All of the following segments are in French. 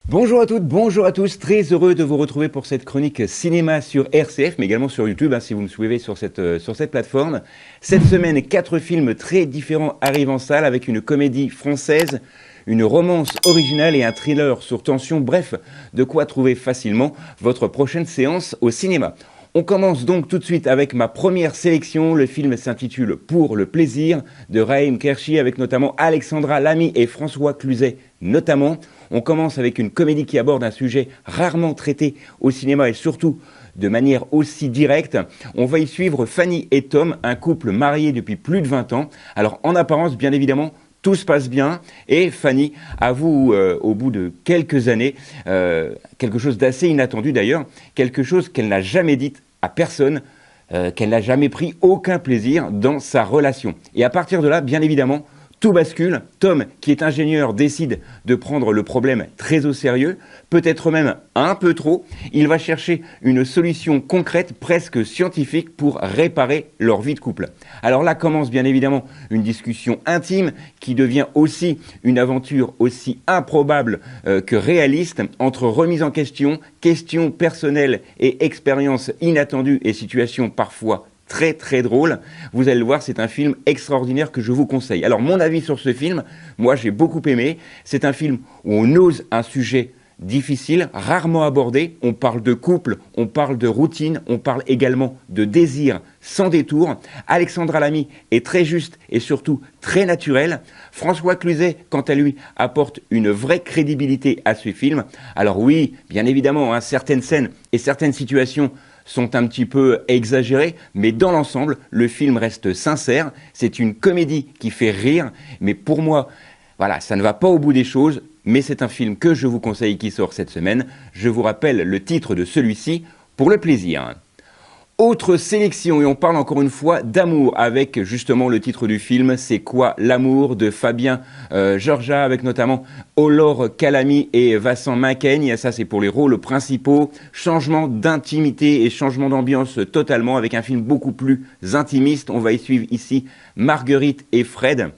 Bonjour à toutes, bonjour à tous, très heureux de vous retrouver pour cette chronique cinéma sur RCF, mais également sur YouTube, si vous me suivez sur cette plateforme. Cette semaine, 4 films très différents arrivent en salle avec une comédie française, une romance originale et un thriller sur tension, bref, de quoi trouver facilement votre prochaine séance au cinéma. On commence donc tout de suite avec ma première sélection. Le film s'intitule Pour le plaisir de Raïm Kershi avec notamment Alexandra Lamy et François Cluzet notamment. On commence avec une comédie qui aborde un sujet rarement traité au cinéma et surtout de manière aussi directe. On va y suivre Fanny et Tom, un couple marié depuis plus de 20 ans. Alors en apparence, bien évidemment, tout se passe bien et Fanny avoue au bout de quelques années quelque chose d'assez inattendu d'ailleurs, quelque chose qu'elle n'a jamais dit à personne, qu'elle n'a jamais pris aucun plaisir dans sa relation. Et à partir de là, bien évidemment, tout bascule. Tom, qui est ingénieur, décide de prendre le problème très au sérieux, peut-être même un peu trop. Il va chercher une solution concrète, presque scientifique, pour réparer leur vie de couple. Alors là commence bien évidemment une discussion intime qui devient aussi une aventure aussi improbable que réaliste entre remise en question, questions personnelles et expériences inattendues et situations parfois très très drôle. Vous allez le voir, c'est un film extraordinaire que je vous conseille. Alors mon avis sur ce film, moi j'ai beaucoup aimé. C'est un film où on ose un sujet difficile, rarement abordé. On parle de couple, on parle de routine, on parle également de désir sans détour. Alexandra Lamy est très juste et surtout très naturelle. François Cluzet, quant à lui, apporte une vraie crédibilité à ce film. Alors oui, bien évidemment, certaines scènes et certaines situations sont un petit peu exagérés, mais dans l'ensemble, le film reste sincère. C'est une comédie qui fait rire, mais pour moi, voilà, ça ne va pas au bout des choses, mais c'est un film que je vous conseille qui sort cette semaine. Je vous rappelle le titre de celui-ci, Pour le plaisir. Autre sélection, et on parle encore une fois d'amour, avec justement le titre du film, C'est quoi l'amour de Fabien Georgia, avec notamment Olor Calamy et Vincent Macaigne. Ça c'est pour les rôles principaux. Changement d'intimité et changement d'ambiance totalement, avec un film beaucoup plus intimiste. On va y suivre ici Marguerite et Fred,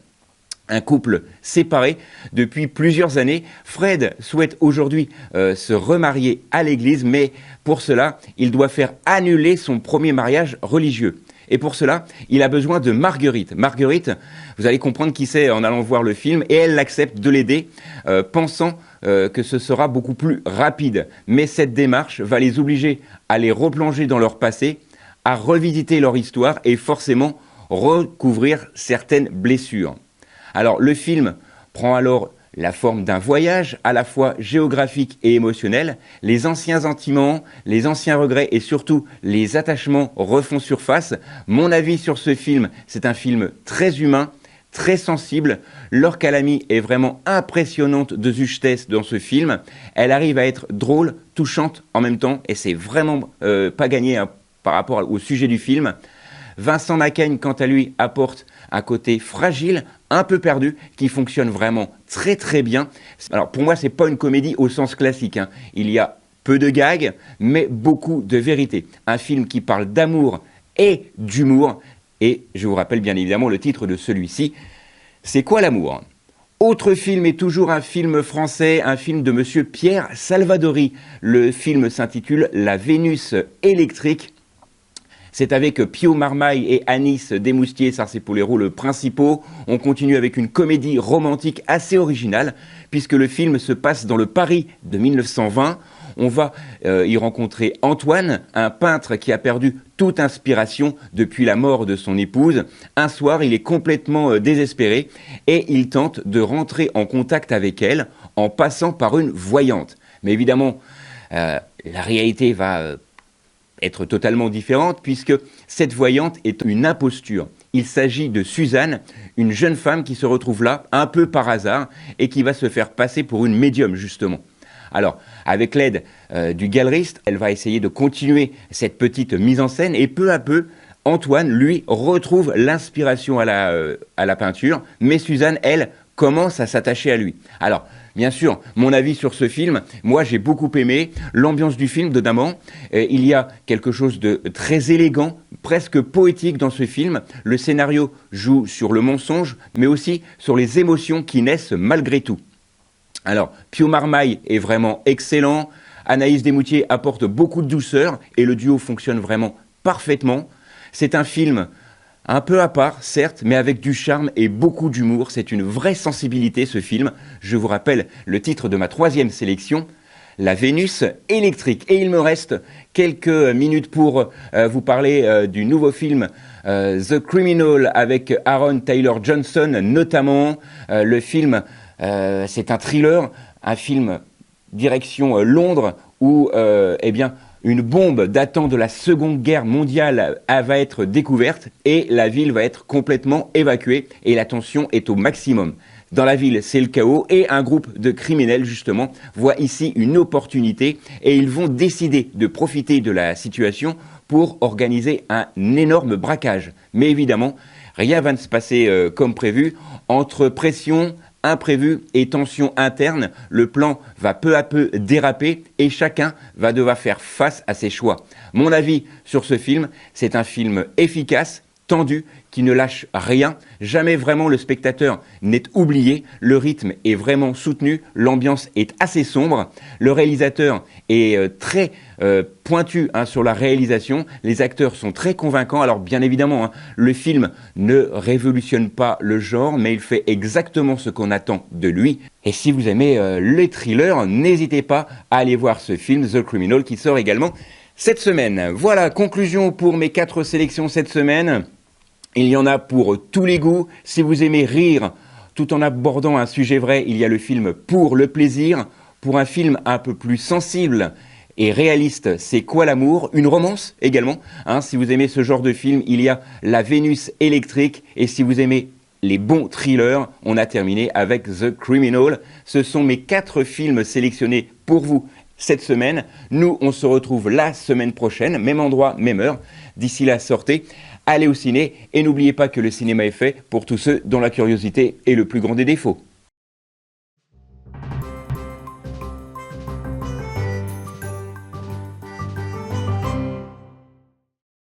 un couple séparé depuis plusieurs années. Fred souhaite aujourd'hui se remarier à l'église, mais pour cela, il doit faire annuler son premier mariage religieux. Et pour cela, il a besoin de Marguerite. Marguerite, vous allez comprendre qui c'est en allant voir le film, et elle accepte de l'aider, pensant que ce sera beaucoup plus rapide. Mais cette démarche va les obliger à les replonger dans leur passé, à revisiter leur histoire et forcément recouvrir certaines blessures. Alors le film prend alors la forme d'un voyage à la fois géographique et émotionnel. Les anciens sentiments, les anciens regrets et surtout les attachements refont surface. Mon avis sur ce film, c'est un film très humain, très sensible. Laure Calamy est vraiment impressionnante de justesse dans ce film. Elle arrive à être drôle, touchante en même temps et c'est vraiment pas gagné par rapport au sujet du film. Vincent Macaigne, quant à lui, apporte un côté fragile, un peu perdu, qui fonctionne vraiment très très bien. Alors pour moi, c'est pas une comédie au sens classique. Il y a peu de gags, mais beaucoup de vérité. Un film qui parle d'amour et d'humour. Et je vous rappelle bien évidemment le titre de celui-ci, C'est quoi l'amour ? Autre film et toujours un film français, un film de monsieur Pierre Salvadori. Le film s'intitule La Vénus électrique. C'est avec Pio Marmaille et Anis Desmoustiers, ça c'est pour les rôles principaux. On continue avec une comédie romantique assez originale, puisque le film se passe dans le Paris de 1920. On va y rencontrer Antoine, un peintre qui a perdu toute inspiration depuis la mort de son épouse. Un soir, il est complètement désespéré et il tente de rentrer en contact avec elle en passant par une voyante. Mais évidemment, la réalité va être totalement différente puisque cette voyante est une imposture. Il s'agit de Suzanne, une jeune femme qui se retrouve là un peu par hasard et qui va se faire passer pour une médium justement. Alors, avec l'aide du galeriste, elle va essayer de continuer cette petite mise en scène et peu à peu, Antoine, lui, retrouve l'inspiration à la peinture, mais Suzanne, elle, commence à s'attacher à lui. Alors, bien sûr, mon avis sur ce film, moi j'ai beaucoup aimé l'ambiance du film notamment. Il y a quelque chose de très élégant, presque poétique dans ce film. Le scénario joue sur le mensonge, mais aussi sur les émotions qui naissent malgré tout. Alors, Pio Marmaille est vraiment excellent, Anaïs Desmoutiers apporte beaucoup de douceur et le duo fonctionne vraiment parfaitement. C'est un film un peu à part, certes, mais avec du charme et beaucoup d'humour. C'est une vraie sensibilité, ce film. Je vous rappelle le titre de ma 3e sélection, La Vénus électrique. Et il me reste quelques minutes pour vous parler du nouveau film The Criminal avec Aaron Taylor Johnson, notamment. Le film, c'est un thriller, un film direction Londres où, eh bien, une bombe datant de la Seconde Guerre mondiale va être découverte et la ville va être complètement évacuée et la tension est au maximum. Dans la ville, c'est le chaos et un groupe de criminels, justement, voit ici une opportunité et ils vont décider de profiter de la situation pour organiser un énorme braquage. Mais évidemment, rien va ne se passer comme prévu. Entre pression, imprévu et tension interne, le plan va peu à peu déraper et chacun va devoir faire face à ses choix. Mon avis sur ce film, c'est un film efficace, tendu, qui ne lâche rien. Jamais vraiment le spectateur n'est oublié. Le rythme est vraiment soutenu. L'ambiance est assez sombre. Le réalisateur est très pointu sur la réalisation. Les acteurs sont très convaincants. Alors bien évidemment, le film ne révolutionne pas le genre, mais il fait exactement ce qu'on attend de lui. Et si vous aimez les thrillers, n'hésitez pas à aller voir ce film, The Criminal, qui sort également cette semaine. Voilà, conclusion pour mes 4 sélections cette semaine. Il y en a pour tous les goûts. Si vous aimez rire tout en abordant un sujet vrai, il y a le film Pour le plaisir. Pour un film un peu plus sensible et réaliste, C'est quoi l'amour? Une romance également. Si vous aimez ce genre de film, il y a La Vénus électrique. Et si vous aimez les bons thrillers, on a terminé avec The Criminal. Ce sont mes 4 films sélectionnés pour vous cette semaine. Nous, on se retrouve la semaine prochaine, même endroit, même heure. D'ici là, sortez, allez au ciné et n'oubliez pas que le cinéma est fait pour tous ceux dont la curiosité est le plus grand des défauts.